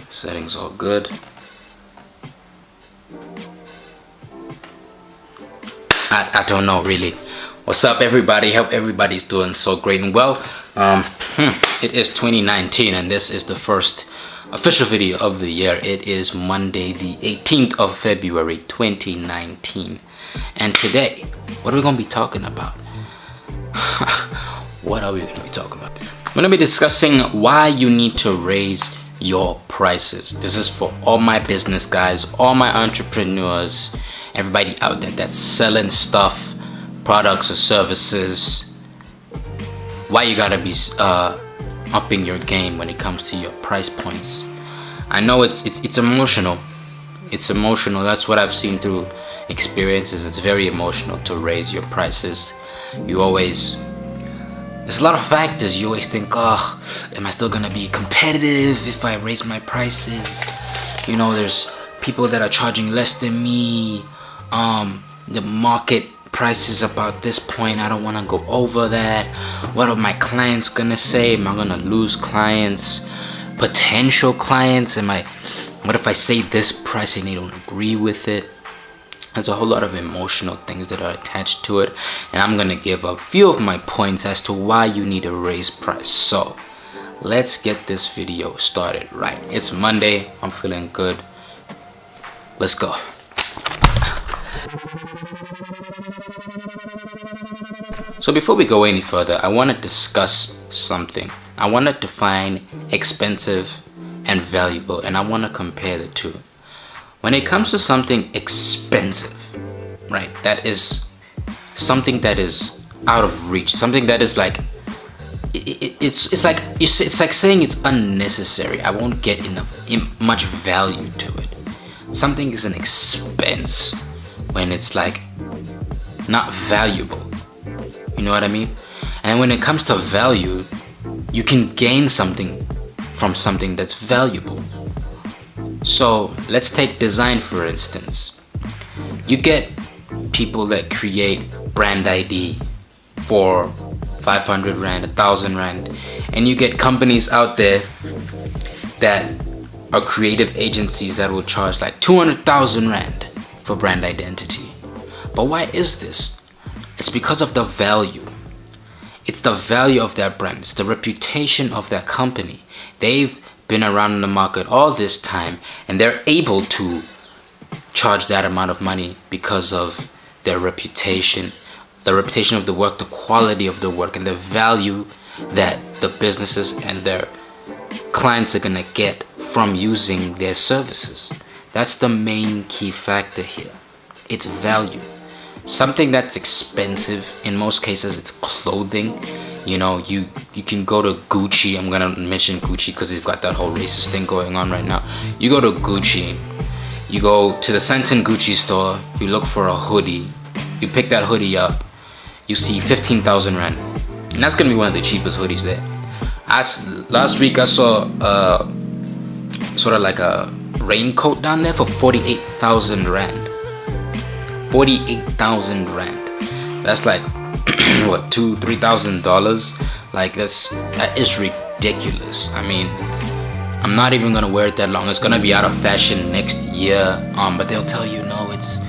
Settings all good. I don't know really. What's up, everybody? Hope everybody's doing so great and well. It is 2019 and this is the first official video of the year. It is Monday the 18th of February 2019, and today what are we gonna be talking about? What are we gonna be talking about? We're gonna be discussing why you need to raise your prices. This is for all my business guys, all my entrepreneurs, everybody out there that's selling stuff, products or services. Why you gotta be upping your game when it comes to your price points. I know it's emotional. It's emotional. That's what I've seen through experiences. It's very emotional to raise your prices. There's a lot of factors. You always think, oh, am I still gonna be competitive if I raise my prices? You know, there's people that are charging less than me. The market price is about this point. I don't want to go over that. What are my clients gonna say? Am I gonna lose clients, potential clients? What if I say this price and they don't agree with it? There's a whole lot of emotional things that are attached to it, and I'm gonna give a few of my points as to why you need to raise price. So let's get this video started. Right, it's Monday. I'm feeling good. Let's go. So before we go any further, I want to discuss something. I want to define expensive and valuable, and I want to compare the two. When it comes to something expensive, right, that is something that is out of reach, something that is like it's like saying it's unnecessary. I won't get much value to it. Something is an expense when it's like not valuable. You know what I mean? And when it comes to value, you can gain something from something that's valuable. So let's take design for instance. You get people that create brand ID for 500 Rand, 1,000 Rand, and you get companies out there that are creative agencies that will charge like 200,000 Rand for brand identity. But why is this? It's because of the value. It's the value of their brand. It's the reputation of their company. They've been around in the market all this time, and they're able to charge that amount of money because of their reputation, the reputation of the work, the quality of the work, and the value that the businesses and their clients are gonna get from using their services. That's the main key factor here. It's value. Something that's expensive, in most cases it's clothing. You know, you can go to Gucci. I'm gonna mention Gucci because they've got that whole racist thing going on right now. You go to Gucci, you go to the Senton Gucci store, you look for a hoodie, you pick that hoodie up, you see 15,000 Rand, and that's gonna be one of the cheapest hoodies there. Last week I saw sort of like a raincoat down there for 48,000 Rand. 48,000 Rand. That's like what, $2,000-$3,000? Like that is ridiculous. I mean, I'm not even gonna wear it that long. It's gonna be out of fashion next year. But they'll tell you no, it's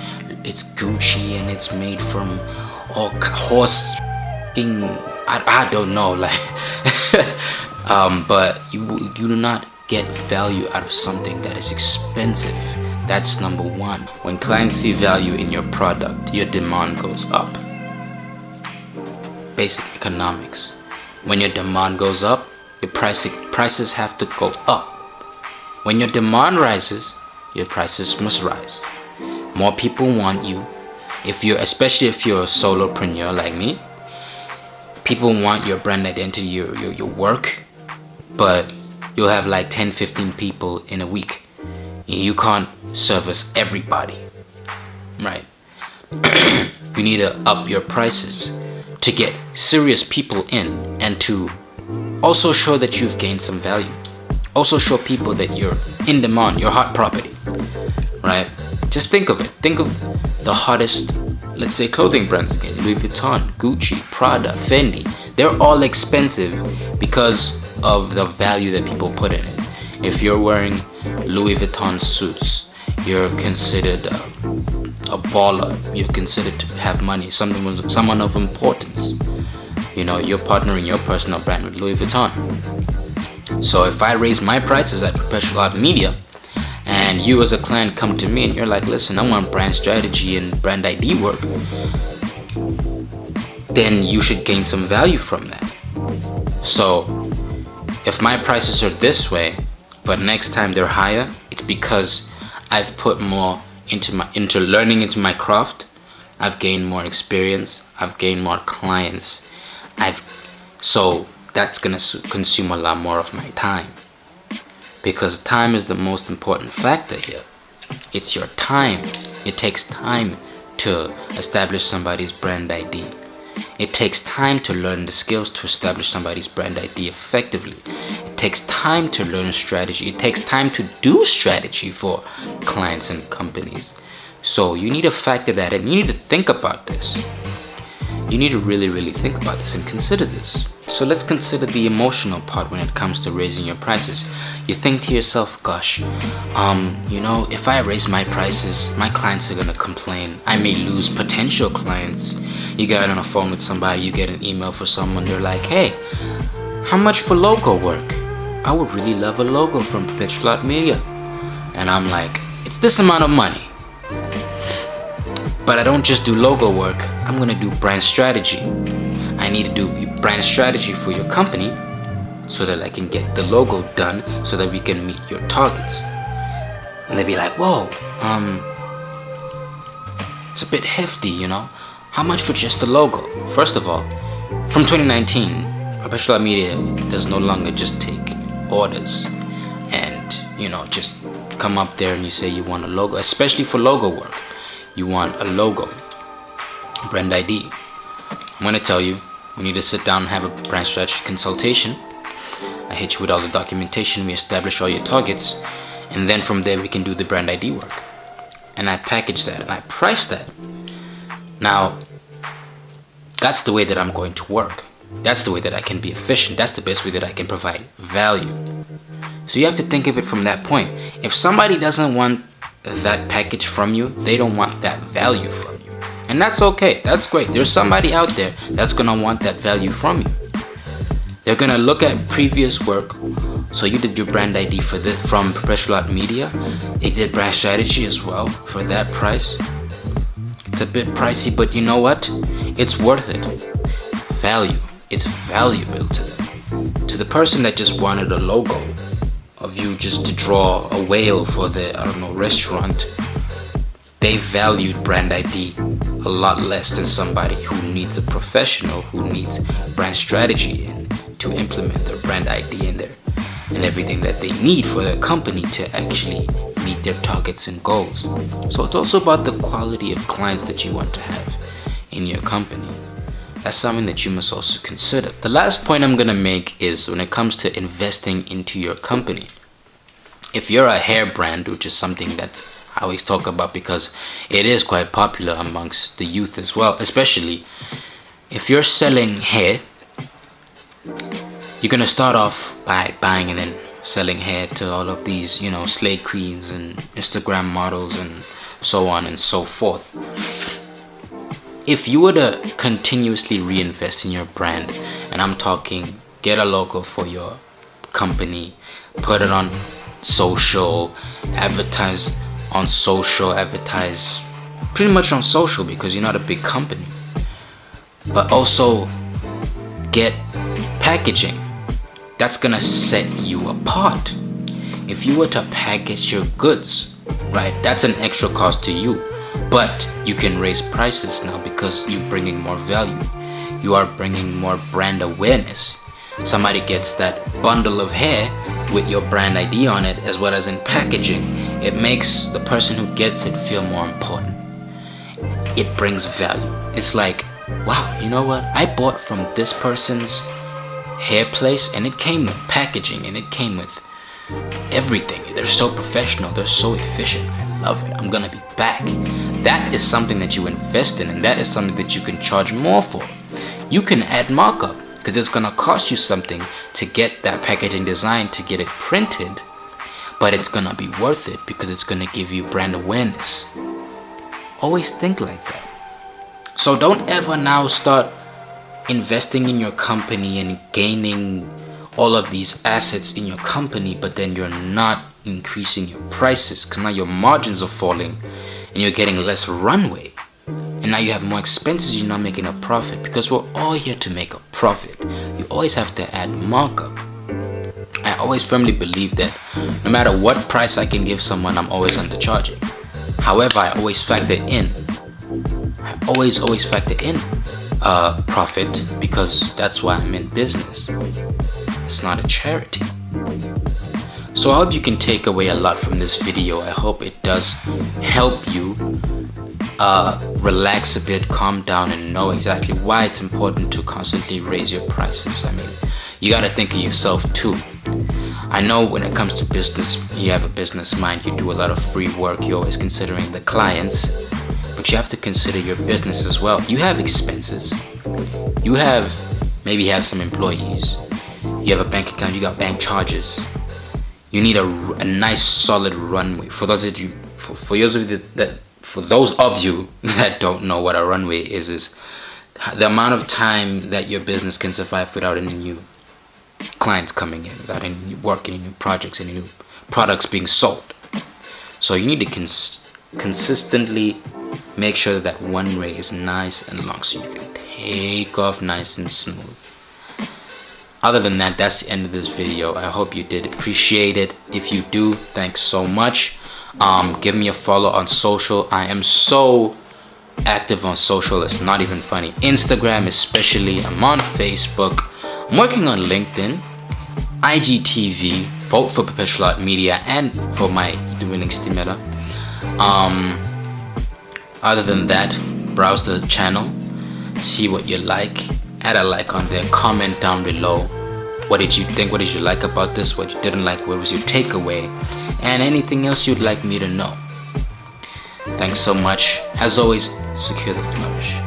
Gucci and it's made from all horse thing. I don't know, like but you do not get value out of something that is expensive. That's number one. When clients see value in your product, your demand goes up. Basic economics. When your demand goes up, your prices have to go up. When your demand rises, your prices must rise. More people want you. Especially if you're a solopreneur like me, people want your brand identity, your work, but you'll have like 10-15 people in a week. You can't service everybody, right? You need to up your prices to get serious people in, and to also show that you've gained some value. Also show people that you're in demand, you're hot property, right? Just think of it. Think of the hottest, let's say, clothing brands again. Louis Vuitton, Gucci, Prada, Fendi. They're all expensive because of the value that people put in it. If you're wearing Louis Vuitton suits, you're considered a baller. You're considered to have money, someone of importance. You're partnering your personal brand with Louis Vuitton. So if I raise my prices at Perpetual Art Media, and you as a client come to me and you're like, listen, I want brand strategy and brand ID work, then you should gain some value from that. So if my prices are this way, but next time they're higher, it's because I've put more into learning into my craft. I've gained more experience. I've gained more clients. So that's gonna consume a lot more of my time, because time is the most important factor here. It's your time. It takes time to establish somebody's brand ID. It takes time to learn the skills to establish somebody's brand ID effectively. It takes time to learn strategy. It takes time to do strategy for clients and companies. So you need to factor that in. You need to think about this. You need to really, really think about this and consider this. So let's consider the emotional part when it comes to raising your prices. You think to yourself, gosh, if I raise my prices, my clients are going to complain. I may lose potential clients. You get on a phone with somebody, you get an email for someone, they're like, hey, how much for logo work? I would really love a logo from Perpetual Art Media. And I'm like, it's this amount of money. But I don't just do logo work, I'm going to do brand strategy. I need to do brand strategy for your company so that I can get the logo done so that we can meet your targets. And they'd be like, whoa, it's a bit hefty, How much for just the logo? First of all, from 2019, Perpetual Art Media does no longer just take orders and, just come up there and you say you want a logo, especially for logo work. You want a logo, brand ID. I'm going to tell you, we need to sit down and have a brand strategy consultation. I hit you with all the documentation, we establish all your targets, and then from there we can do the brand ID work. And I package that and I price that. Now, that's the way that I'm going to work. That's the way that I can be efficient. That's the best way that I can provide value. So you have to think of it from that point. If somebody doesn't want that package from you, they don't want that value from you. And that's okay. That's great. There's somebody out there that's going to want that value from you. They're going to look at previous work. So you did your brand ID from Perpetual Art Media. They did brand strategy as well for that price. It's a bit pricey, but you know what? It's worth it. Value. It's valuable to them. To the person that just wanted a logo of you just to draw a whale for the, restaurant, they valued brand ID a lot less than somebody who needs a professional, who needs brand strategy and to implement their brand ID in there and everything that they need for their company to actually meet their targets and goals. So it's also about the quality of clients that you want to have in your company. That's something that you must also consider. The last point I'm going to make is when it comes to investing into your company. If you're a hair brand, which is something that I always talk about because it is quite popular amongst the youth as well, especially if you're selling hair, you're going to start off by buying and then selling hair to all of these, slay queens and Instagram models and so on and so forth. If you were to continuously reinvest in your brand, and I'm talking get a logo for your company, put it on social, advertise on social, advertise pretty much on social because you're not a big company, but also get packaging. That's gonna set you apart. If you were to package your goods, right, that's an extra cost to you. But you can raise prices now because you're bringing more value. You are bringing more brand awareness. Somebody gets that bundle of hair with your brand ID on it as well as in packaging. It makes the person who gets it feel more important. It brings value. It's like, wow, you know what? I bought from this person's hair place and it came with packaging and it came with everything. They're so professional. They're so efficient. I love it. I'm gonna be back. That is something that you invest in, and that is something that you can charge more for. You can add markup because it's gonna cost you something to get that packaging design, to get it printed, but it's gonna be worth it because it's gonna give you brand awareness. Always think like that. So don't ever now start investing in your company and gaining all of these assets in your company, but then you're not increasing your prices because now your margins are falling and you're getting less runway. And now you have more expenses, you're not making a profit, because we're all here to make a profit. You always have to add markup. I always firmly believe that no matter what price I can give someone, I'm always undercharging. However, I always factor in profit, because that's why I'm in business. It's not a charity. So I hope you can take away a lot from this video. I hope it does help you relax a bit, calm down, and know exactly why it's important to constantly raise your prices. I mean, you got to think of yourself too. I know when it comes to business, you have a business mind, you do a lot of free work, you're always considering the clients, but you have to consider your business as well. You have expenses. You maybe have some employees. You have a bank account, you got bank charges. You need a nice solid runway. For those of you that don't know what a runway is the amount of time that your business can survive without any new clients coming in, without any new work, any new projects, any new products being sold. So you need to consistently make sure that runway is nice and long so you can take off nice and smooth. Other than that, that's the end of this video. I hope you did appreciate it. If you do, thanks so much. Give me a follow on social. I am so active on social, it's not even funny. Instagram especially. I'm on Facebook. I'm working on LinkedIn, IGTV, vote for Perpetual Art Media, and for my Iadvise. Other than that, browse the channel, see what you like, add a like on there, comment down below. What did you think? What did you like about this? What you didn't like? What was your takeaway? And anything else you'd like me to know. Thanks so much. As always, secure the flourish.